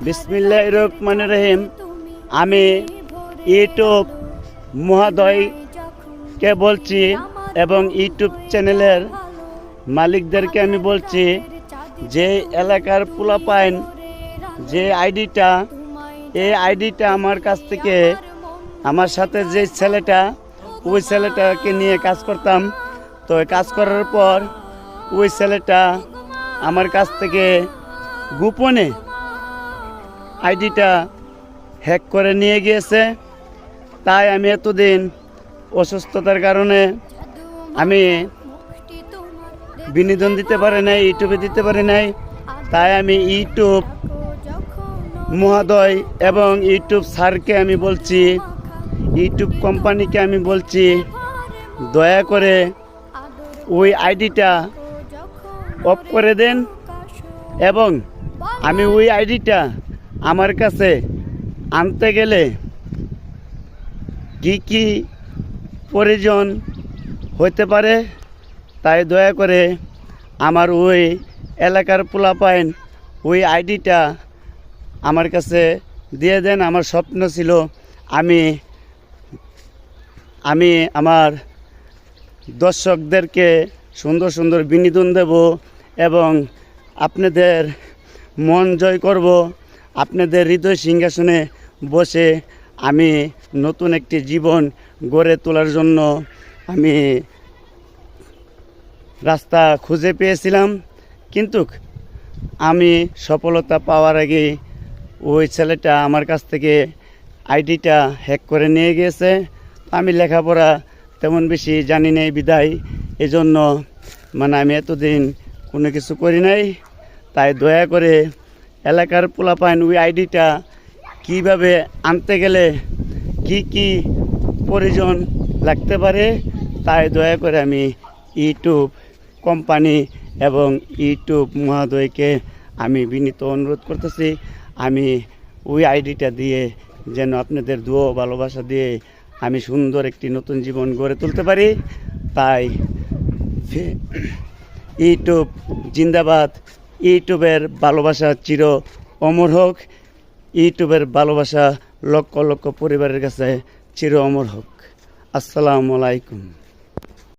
বিসমিল্লাহির রহমানির রহিম। আমি ইউটিউব মহোদয়কে বলছি এবং ইউটিউব চ্যানেলের মালিকদেরকে আমি বলছি যে এলাকার পোলাপাইন যে আইডিটা, এই আইডিটা আমার কাছ থেকে, আমার সাথে যে ছেলেটা, ওই ছেলেটাকে নিয়ে কাজ করতাম। তো কাজ করার পর ওই ছেলেটা আমার কাছ থেকে গোপনে আইডিটা হ্যাক করে নিয়ে গিয়েছে। তাই আমি এতদিন অসুস্থতার কারণে আমি বিনোদন দিতে পারি নাই, ইউটিউবে দিতে পারি নাই। তাই আমি ইউটিউব মহোদয় এবং ইউটিউব স্যারকে আমি বলছি, ইউটিউব কোম্পানিকে আমি বলছি, দয়া করে ওই আইডিটা অফ করে দেন এবং আমি ওই আইডিটা আমার কাছে আনতে গেলে কি কি প্রয়োজন হতে পারে, তাই দয়া করে আমার ওই এলাকার পোলাপাইন ওই আইডিটা আমার কাছে দিয়ে দেন। আমার স্বপ্ন ছিল আমি আমার দর্শকদেরকে সুন্দর সুন্দর বিনোদন দেব এবং আপনাদের মন জয় করব। আপনাদের হৃদয় সিংহাসনে বসে আমি নতুন একটি জীবন গড়ে তোলার জন্য আমি রাস্তা খুঁজে পেয়েছিলাম। কিন্তু আমি সফলতা পাওয়ার আগে ওই ছেলেটা আমার কাছ থেকে আইডিটা হ্যাক করে নিয়ে গিয়েছে। আমি লেখাপড়া তেমন বেশি জানি নাই বিদায়, এজন্য আমি এতদিন কোনো কিছু করি নাই। তাই দয়া করে এলাকার পোলাপাইন ওই আইডিটা কিভাবে আনতে গেলে কি কি প্রয়োজন লাগতে পারে, তাই দয়া করে আমি ইউটিউব কোম্পানি এবং ইউটিউব মহোদয়কে আমি বিনীত অনুরোধ করতেছি, আমি ওই আইডিটা দিয়ে যেন আপনাদের দোয়া ভালোবাসা দিয়ে আমি সুন্দর একটি নতুন জীবন গড়ে তুলতে পারি। তাই ইউটিউব জিন্দাবাদ, ইউটিউবের ভালোবাসা চির অমর হোক, ইউটিউবের ভালোবাসা লক্ষ লক্ষ পরিবারের কাছে চির অমর হোক। আসসালামু আলাইকুম।